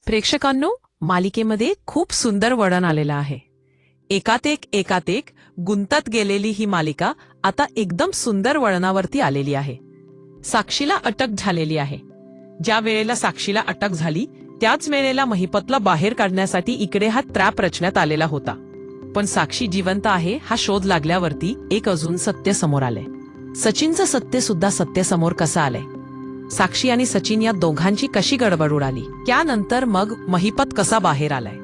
प्रेक्षकांनो, मालिकेमध्ये खूप सुंदर वळण आलेलं आहे. एकात एक गुंतत गेलेली ही मालिका आता एकदम सुंदर वळणावरती आलेली आहे. साक्षीला अटक झालेली आहे. ज्या वेळेला साक्षीला अटक झाली त्याच वेळेला महिपतला बाहेर काढण्यासाठी इकडे हा ट्रॅप रचण्यात आलेला होता. पण साक्षी जिवंत आहे हा शोध लागल्यावरती एक अजून सत्य समोर आलंय. सचिनचं सत्य सुद्धा सत्य समोर कसं आलंय? साक्षी आणि सचिन या दोघांची कशी गडबड उडाली, त्यानंतर मग महिपत कसा बाहेर आलाय?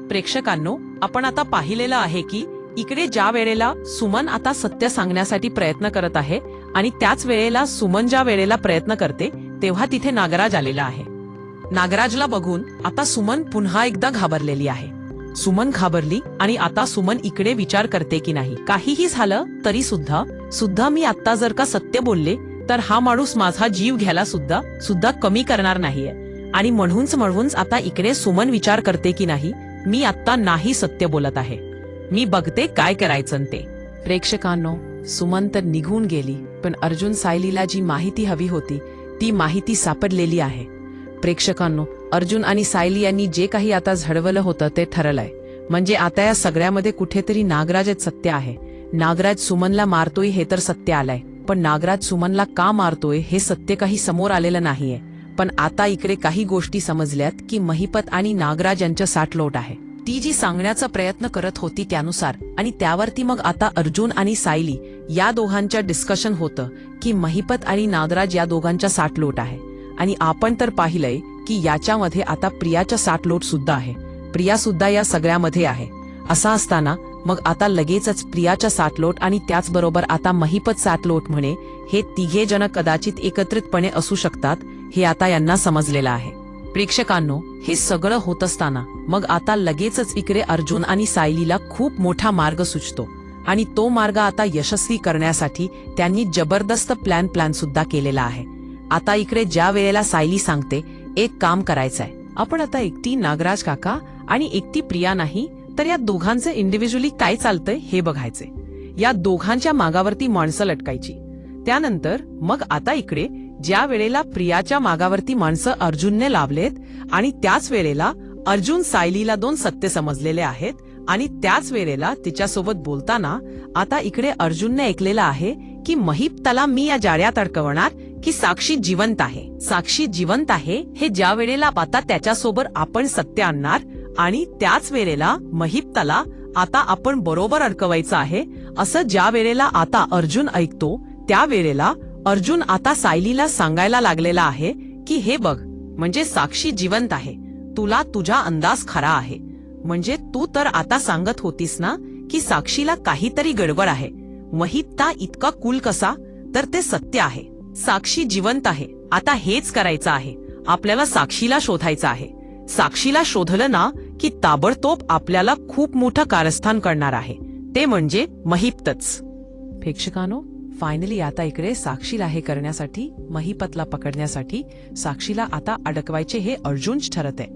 प्रेक्षकांनो, आपण आता पाहिलेलं आहे की इकडे ज्या वेळेला सुमन आता सत्य सांगण्यासाठी प्रयत्न करत आहे आणि त्याच वेळेला सुमन ज्या वेळेला प्रयत्न करते तेव्हा तिथे नागराज आलेला आहे. नागराजला बघून आता सुमन पुन्हा एकदा घाबरलेली आहे. सुमन घाबरली आणि आता सुमन इकडे विचार करते की नाही, काहीही झालं तरी सुद्धा मी आता जर का सत्य बोलले तर हा माणूस माझा जीव घ्यायला सुद्धा कमी करणार नाहीये. आणि म्हणूनच आता इकडे सुमन विचार करते की नाही, मी आता नाही सत्य बोलत आहे, मी बघते काय करायचं ते. प्रेक्षकांनो, सुमन तर निघून गेली, पण अर्जुन सायलीला जी माहिती हवी होती ती माहिती सापडलेली आहे. प्रेक्षकांनो, अर्जुन आणि सायली यांनी जे काही आता झडवलं होतं ते ठरलंय. म्हणजे आता या सगळ्यामध्ये कुठेतरी नागराजच सत्य आहे. नागराज सुमनला मारतोय हे तर सत्य आलंय, पण नागराज सुमनला का मारतोय हे सत्य काही समोर आलेलं नाहीये. पण आता इकडे काही गोष्टी समजल्यात की महिपत आणि नागराज यांचं साठलोट आहे. ती जी सांगण्याचा प्रयत्न करत होती त्यानुसार, आणि त्यावरती मग आता अर्जुन आणि सायली या दोघांच्या डिस्कशन होतं की महिपत आणि नागराज या दोघांच्या साठलोट आहे. आणि आपण तर पाहिलंय की याच्यामध्ये आता प्रियाचा साठलोट सुद्धा आहे. प्रिया सुद्धा या सगळ्यामध्ये आहे. असं असताना मग आता लगेचच प्रियाचा साठलोट आणि त्याचबरोबर आता महिपत साठलोट म्हणे हे तिघे जण कदाचित एकत्रितपणे असू शकतात हे आता यांना समजलेलं आहे. प्रेक्षकांनो, हे सगळं होत असताना मग आता लगेचच इकडे अर्जुन आणि सायलीला खूप मोठा मार्ग सुचतो. आणि तो मार्ग आता यशस्वी करण्यासाठी त्यांनी जबरदस्त प्लॅन सुद्धा केलेला आहे. आता इकडे ज्या वेळेला सायली सांगते एक काम करायचंय, आपण आता एकटी नागराज काका आणि एकटी प्रिया नाही तर या दोघांचे इंडिव्हिज्युअली काय चालतंय हे बघायचे. या दोघांच्या मागावरती माणसं लटकायची. त्यानंतर मग आता इकडे ज्या वेळेला प्रियाच्या मागावरती माणसं अर्जुनने लावलेत आणि त्याच वेळेला अर्जुन सायलीला दोन सत्य समजलेले आहेत आणि त्याच वेळेला तिच्यासोबत बोलताना आता इकडे अर्जुनने ऐकलेलं आहे की महिपतला मी या जाळ्यात अडकवणार की साक्षी जिवंत आहे. साक्षी जिवंत आहे हे ज्या वेळेला आता त्याच्यासोबत आपण सत्य आणणार आणि त्याच वेळेला महिपतला आता आपण बरोबर अडकवायचं आहे असं ज्या वेळेला आता अर्जुन ऐकतो, त्या वेळेला अर्जुन आता सायलीला सांगायला लागलेला आहे की हे बघ, म्हणजे साक्षी जिवंत आहे, तुला तुझा अंदाज खरा आहे. म्हणजे तू तर आता सांगत होतीस ना की साक्षीला काहीतरी गडबड आहे. महिपता इतका कूल कसा, तर ते सत्य आहे. साक्षी जिवंत आहे. आता हेच करायचं आहे, आपल्याला साक्षीला शोधायचं आहे. साक्षीला शोधलं ना की ताबडतोब आपल्याला खूप मोठं कारस्थान करणार आहे, ते म्हणजे महिपतच. प्रेक्षकांनो, फायनली आता इकडे साक्षीला हे करण्यासाठी, महिपतला पकडण्यासाठी साक्षीला आता अडकवायचे हे अर्जुनच ठरत आहे.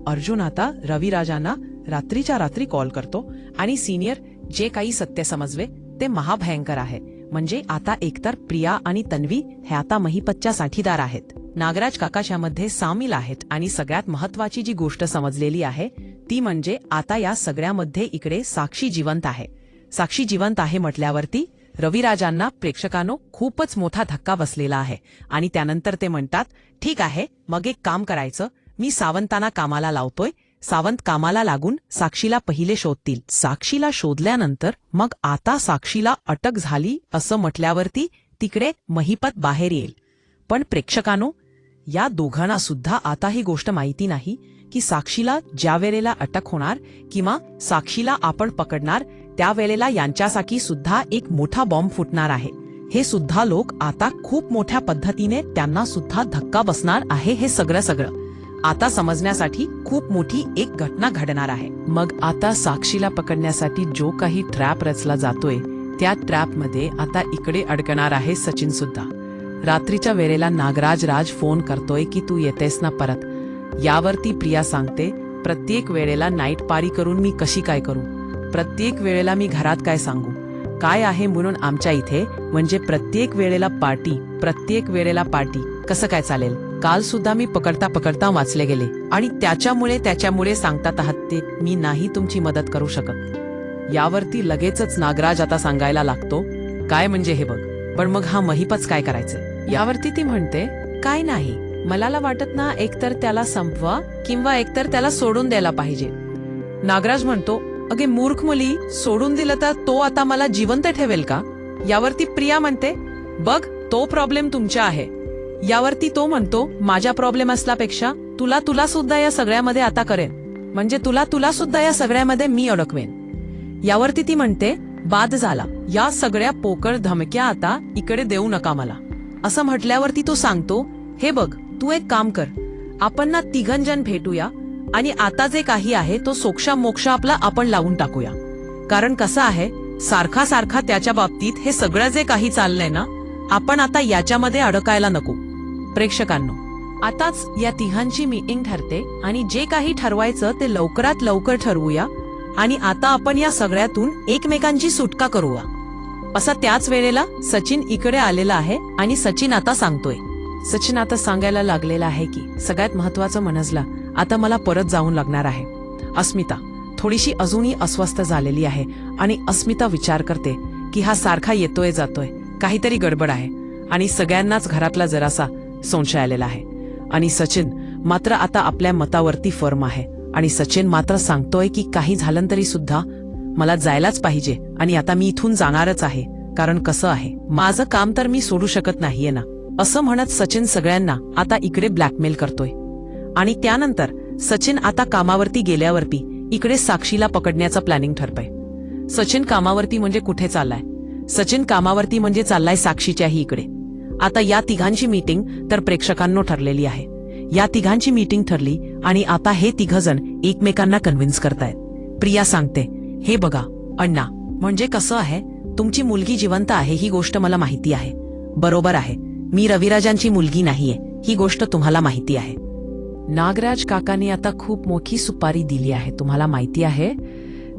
अर्जुन आता रविराजांना रात्रीच्या रात्री कॉल करतो आणि सिनियर जे काही सत्य समजवे ते महाभयंकर आहे. म्हणजे आता एकतर प्रिया आणि तन्वी हे आता महिपतच्या साथीदार आहेत, नागराज काकाच्या मध्ये सामील आहेत आणि सगळ्यात महत्वाची जी गोष्ट समजलेली आहे ती म्हणजे आता या सगळ्यामध्ये इकडे साक्षी जिवंत आहे. साक्षी जिवंत आहे म्हटल्यावरती रविराजांना, प्रेक्षकांनो, खूपच मोठा धक्का बसलेला आहे. आणि त्यानंतर ते म्हणतात, ठीक आहे, मग एक काम करायचं, मी सावंतांना कामाला लावतोय. सावंत कामाला लागून साक्षीला पहिले शोधतील. साक्षीला शोधल्यानंतर मग आता साक्षीला अटक झाली असं म्हटल्यावरती तिकडे महिपत बाहेर येईल. पण प्रेक्षकांनो, या दोघांना सुद्धा आता ही गोष्ट माहिती नाही की साक्षीला ज्या वेळेला अटक होणार किंवा साक्षीला आपण पकडणार त्यावेळेला यांच्यासाठी सुद्धा एक मोठा बॉम्ब फुटणार आहे. हे सुद्धा लोक आता खूप मोठ्या पद्धतीने त्यांना सुद्धा धक्का बसणार आहे. हे सगळं आता समजण्यासाठी खूप मोठी एक घटना घडणार आहे. मग आता साक्षीला पकडण्यासाठी जो काही ट्रॅप रचला जातोय त्या ट्रॅपमध्ये आता इकडे अडकणार आहे सचिन सुद्धा. रात्रीच्या वेळेला नागराज फोन करतोय की तू येतेस ना परत. यावरती प्रिया सांगते, प्रत्येक वेळेला नाईट पारी करून मी कशी काय करू, प्रत्येक वेळेला मी घरात काय सांगू, काय आहे म्हणून आमच्या इथे, म्हणजे प्रत्येक वेळेला पार्टी कसं काय चालेल. काल सुद्धा मी पकडता पकडता वाचले गेले आणि त्याच्यामुळे सांगतात आहात ते मी नाही तुमची मदत करू शकत. यावरती लगेचच नागराज आता सांगायला लागतो, काय म्हणजे हे बघ, पण मग हा महिपच काय करायचं? यावरती ती म्हणते, काय नाही, मला वाटत ना एकतर त्याला संपवा किंवा एकतर त्याला सोडून द्यायला पाहिजे. नागराज म्हणतो, अगे मूर्ख मुली, सोडून दिलं तर तो आता मला जिवंत ठेवेल का? यावरती प्रिया म्हणते, बघ तो प्रॉब्लेम तुमचा आहे. यावरती तो म्हणतो, माझा प्रॉब्लेम असल्यापेक्षा तुला सुद्धा या सगळ्यामध्ये आता करेन, म्हणजे तुला सुद्धा या सगळ्यामध्ये मी अडकवेन. यावरती ती म्हणते, बाद झाला, या सगळ्या पोकळ धमक्या आता इकडे देऊ नका मला. असं म्हटल्यावरती तो सांगतो, हे बघ तू एक काम कर, आपण ना तिघंजण भेटूया आणि आता जे काही आहे तो सोक्षा मोक्षा आपला आपण लावून टाकूया. कारण कसं आहे, सारखा त्याच्या बाबतीत हे सगळं जे काही चाललंय ना, आपण आता याच्यामध्ये अडकायला नको. प्रेक्षकांनो, आताच या तिघांची मीटिंग ठरते आणि जे काही ठरवायचं ते लवकरात लवकर ठरवूया आणि आता आपण या सगळ्यातून एकमेकांची सुटका करूया. असा त्याच वेळेला सचिन इकडे आलेला आहे आणि सचिन आता सांगतोय. सचिन आता सांगायला लागलेला आहे की सगळ्यात महत्वाचं म्हणजला, आता मला परत जाऊन लागणार आहे. अस्मिता थोडीशी अजूनही अस्वस्थ झालेली आहे आणि अस्मिता विचार करते की हा सारखा येतोय जातोय, काहीतरी गडबड आहे आणि सगळ्यांनाच घरातला जरासा संशय आलेला आहे. आणि सचिन मात्र आता आपल्या मतावरती फर्म आहे आणि सचिन मात्र सांगतोय की काही झालं तरी सुद्धा मला जायलाच पाहिजे आणि आता मी इथून जाणारच आहे, कारण कसं आहे, माझं काम तर मी सोडू शकत नाहीये ना. असं म्हणत सचिन सगळ्यांना आता इकडे ब्लॅकमेल करतोय. आणि त्यानंतर सचिन आता कामावरती गेल्यावरती इकडे साक्षीला पकडण्याचं प्लॅनिंग ठरतंय. सचिन कामावरती म्हणजे कुठे चाललाय? सचिन कामावरती म्हणजे चाललाय साक्षीच्याही इकडे. आता या तिघांची मीटिंग तर प्रेक्षकांनो ठरलेली आहे. या तिघांची मीटिंग ठरली आणि आता हे तिघजण एकमेकांना कन्व्हिन्स करतायत. प्रिया सांगते, हे बघा अण्णा, म्हणजे कसं आहे, तुमची मुलगी जिवंत आहे ही गोष्ट मला माहिती आहे. बरोबर आहे, मी रविराजांची मुलगी नाहीये ही गोष्ट तुम्हाला माहिती आहे. नागराज काकाने आता खूप मोठी सुपारी दिली आहे, तुम्हाला माहिती आहे.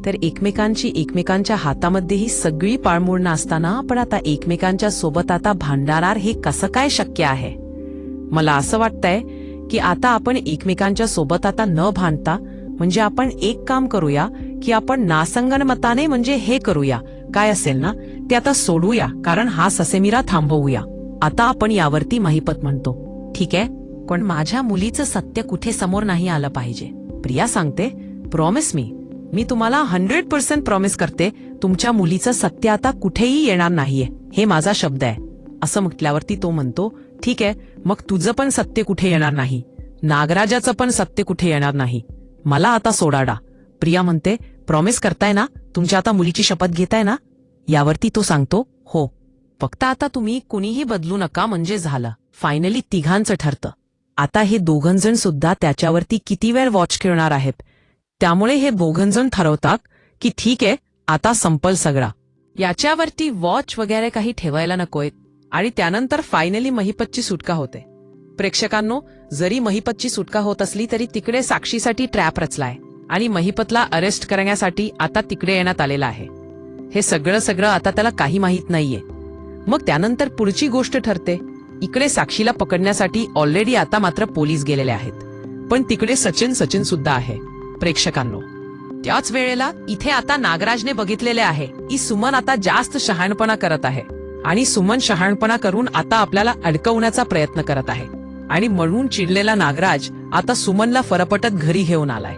तर एकमेकांच्या हातामध्ये ही सगळी पाळमुळणं असताना आपण आता एकमेकांच्या सोबत आता भांडणार हे कसं काय शक्य आहे? मला असं वाटतंय की आता आपण एकमेकांच्या सोबत आता न भांडता म्हणजे आपण एक काम करूया की आपण नासंगनमताने म्हणजे हे करूया, काय असेल ना ते आता सोडूया, कारण हा ससेमिरा थांबवूया. आता आपण यावरती महिपत म्हणतो, ठीक आहे, पण माझ्या मुलीचं सत्य कुठे समोर नाही आलं पाहिजे. प्रिया सांगते, प्रॉमिस मी तुम्हाला 100% प्रॉमिस करते, तुमच्या मुलीचं सत्य आता कुठेही येणार नाहीये, हे माझा शब्द आहे. असं म्हटल्यावरती तो म्हणतो, ठीक आहे, मग तुझं पण सत्य कुठे येणार नाही, नागराजाचं पण सत्य कुठे येणार नाही, मला आता सोडाडा. प्रिया म्हणते, प्रॉमिस करताय ना, तुमच्या आता मुलीची शपथ घेताय ना? यावरती तो सांगतो, हो, फक्त आता तुम्ही कुणीही बदलू नका म्हणजे झालं. फायनली तिघांचं ठरतं. आता हे दोघंजण सुद्धा त्याच्यावरती किती वेळ वॉच करणार आहेत, त्यामुळे हे दोघंजण ठरवतात की ठीक आहे, आता संपल सगळा, याच्यावरती वॉच वगैरे काही ठेवायला नकोय. आणि त्यानंतर फायनली महिपतची सुटका होते. प्रेक्षकांनो, जरी महिपतची सुटका होत असली तरी तिकडे साक्षीसाठी ट्रॅप रचलाय आणि महिपतला अरेस्ट करण्यासाठी आता तिकडे येण्यात आलेला आहे. हे सगळं आता त्याला काही माहीत नाहीये. मग त्यानंतर पुढची गोष्ट ठरते. इकडे साक्षीला पकडण्यासाठी ऑलरेडी आता मात्र पोलीस गेलेले आहेत, पण तिकडे सचिन सुद्धा आहे. प्रेक्षकांनो, त्याच वेळेला इथे आता नागराजने बघितलेले आहे की सुमन आता जास्त शहाणपणा करत आहे आणि सुमन शहाणपणा करून आता आपल्याला अडकवण्याचा प्रयत्न करत आहे. आणि म्हणून चिडलेला नागराज आता सुमनला फरफटत घरी घेऊन आलाय.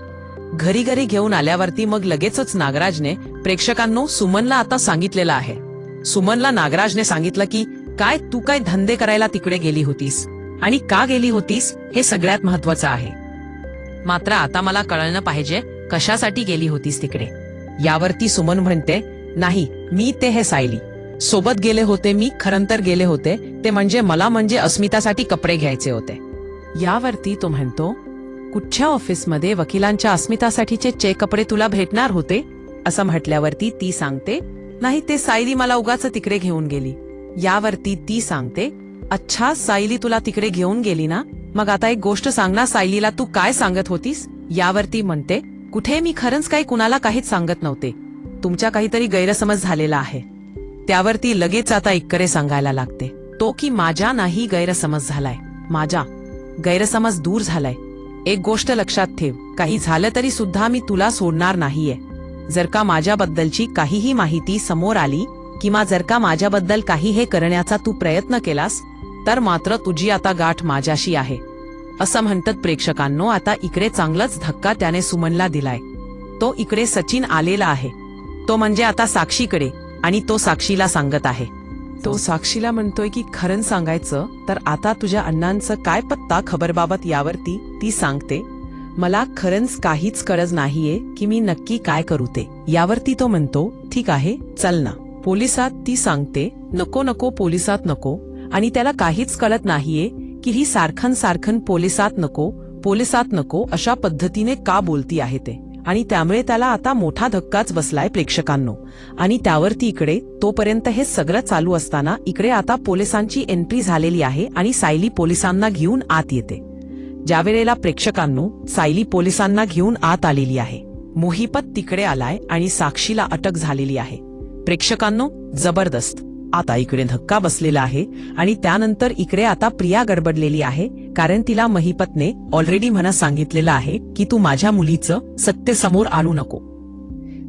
घरी घेऊन आल्यावरती मग लगेचच नागराजने प्रेक्षकांनो सुमनला आता सांगितलेलं आहे. सुमनला नागराजने सांगितलं की काय तू काय धंदे करायला तिकडे गेली होतीस आणि का गेली होतीस हे सगळ्यात महत्वाचं आहे. मात्र आता मला कळलं पाहिजे कशासाठी गेली होतीस तिकडे. यावरती सुमन म्हणते, नाही, मी ते हे सायली सोबत गेले होते, मी खरंतर गेले होते ते मला अस्मितासाठी कपडे घ्यायचे होते. यावरती तो म्हणतो, कुठच्या ऑफिसमध्ये वकिलांच्या अस्मितासाठीचे चेक कपडे तुला भेटणार होते? असं म्हटल्यावरती ती सांगते, नाही, ते सायली मला उगाच तिकडे घेऊन गेली. यावरती ती सांगते, अच्छा, सायली तुला तिकडे घेऊन गेली ना, मग आता एक गोष्ट सांग ना, सायलीला तू काय सांगत होतीस? यावरती म्हणते, कुठे मी खरंच काही कुणाला काहीच सांगत नव्हते, तुमच्या काहीतरी गैरसमज झालेला आहे. त्यावरती लगेच आता इकडे सांगायला लागते तो की माझा नाही गैरसमज झालाय, माझा गैरसमज दूर झालाय. एक गोष्ट लक्षात ठेव, काही झालं तरी सुद्धा मी तुला सोडणार नाहीये. जर का माझ्याबद्दलची काहीही माहिती समोर आली किंवा जर का माझ्याबद्दल काही हे करण्याचा तू प्रयत्न केलास तर मात्र तुझी आता गाठ माझ्याशी आहे. असं म्हणतात प्रेक्षकांनो, आता इकडे चांगलाच धक्का त्याने सुमनला दिलाय. तो इकडे सचिन आलेला आहे, तो म्हणजे आता साक्षीकडे, आणि तो साक्षीला सांगत आहे. तो साक्षीला म्हणतोय की खरं सांगायचं तर आता तुझ्या अण्णांचं काय पत्ता खबरबाबत यावरती ती सांगते. मला खरंच काहीच गरज नाहीये की मी नक्की काय करू ते. यावरती तो म्हणतो ठीक आहे चल ना पोलिसात. ती सांगते नको नको पोलिसात नको. आणि त्याला काहीच कळत नाहीये की ही सारखं पोलिसात नको अशा पद्धतीने का बोलती आहे ते. आणि त्यामुळे त्याला आता मोठा धक्काच बसलाय प्रेक्षकांनो. आणि त्यावरती इकडे तोपर्यंत हे सगळं चालू असताना इकडे आता पोलिसांची एंट्री झालेली आहे आणि सायली पोलिसांना घेऊन आत येते. ज्या वेळेला प्रेक्षकांनो सायली पोलिसांना घेऊन आत आलेली आहे, मोहिपत तिकडे आलाय आणि साक्षीला अटक झालेली आहे. प्रेक्षकांनो जबरदस्त आता इकडे धक्का बसलेला आहे. आणि त्यानंतर इकडे आता प्रिया गडबडलेली आहे, कारण तिला महिपतने ऑलरेडी म्हणा सांगितलेलं आहे की तू माझ्या मुलीचं सत्य समोर आणू नको,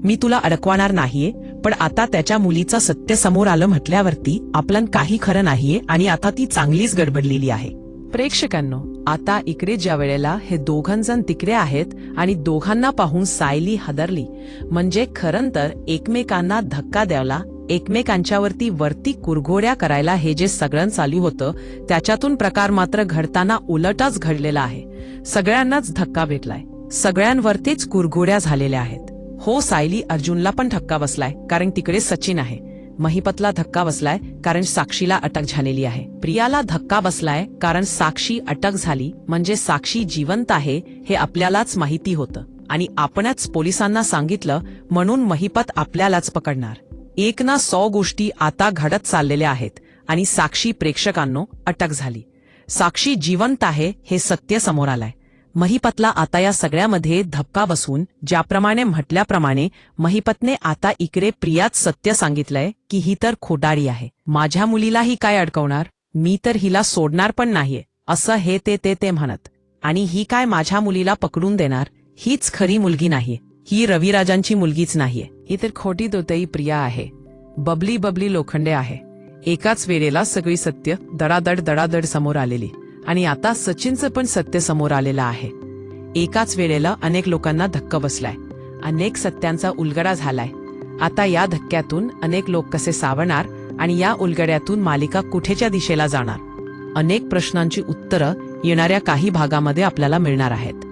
मी तुला अडकवणार नाहीये. पण आता त्याच्या मुलीचं सत्य समोर आलं म्हटल्यावरती आपलं काही खरं नाहीये आणि आता ती चांगलीच गडबडलेली आहे. प्रेक्षकांनो आता इकडे ज्या वेळेला हे दोघं जण तिकडे आहेत आणि दोघांना पाहून सायली हादरली. म्हणजे खरं तर एकमेकांना धक्का द्यायला, एकमेकांच्यावरती वरती कुरघोड्या करायला हे जे सगळं चालू होतं त्याच्यातून प्रकार मात्र घडताना उलटच घडलेला आहे. सगळ्यांनाच धक्का भेटलाय, सगळ्यांवरतीच कुरघोड्या झालेल्या आहेत. हो सायली अर्जुनला पण धक्का बसलाय कारण तिकडे सचिन आहे. महिपतला धक्का बसलाय कारण साक्षीला अटक झालेली आहे. प्रियाला धक्का बसलाय कारण साक्षी अटक झाली, म्हणजे साक्षी जिवंत आहे हे आपल्यालाच माहिती होतं आणि आपणच पोलिसांना सांगितलं म्हणून महिपत आपल्यालाच पकडणार. 1 ना 100 गोष्टी आता घडत चाललेल्या आहेत आणि साक्षी प्रेक्षकांनो अटक झाली. साक्षी जिवंत आहे हे सत्य समोर आलंय. महिपतला आता या सगळ्यामध्ये धक्का बसून ज्याप्रमाणे म्हटल्याप्रमाणे महिपतने आता इकडे प्रियाच सत्य सांगितलंय की ही तर खोटाडी आहे, माझ्या मुलीलाही काय अडकवणार, मी तर हिला सोडणार पण नाहीये असं हे ते म्हणत. आणि ही काय माझ्या मुलीला पकडून देणार, हीच खरी मुलगी नाहीये, ही रविराजांची मुलगीच नाहीये, ही तर खोटी दोतई प्रिया आहे, बबली लोखंडे आहे. एकाच वेळेला सगळी सत्य दडादड समोर आलेली आणि आता सचिनचं पण सत्य समोर आलेलं आहे. एकाच वेळेला अनेक लोकांना धक्का बसलाय, अनेक सत्यांचा उलगडा झालाय. आता या धक्क्यातून अनेक लोक कसे सावरणार आणि या उलगड्यातून मालिका कुठेच्या दिशेला जाणार, अनेक प्रश्नांची उत्तरं येणाऱ्या काही भागामध्ये आपल्याला मिळणार आहेत.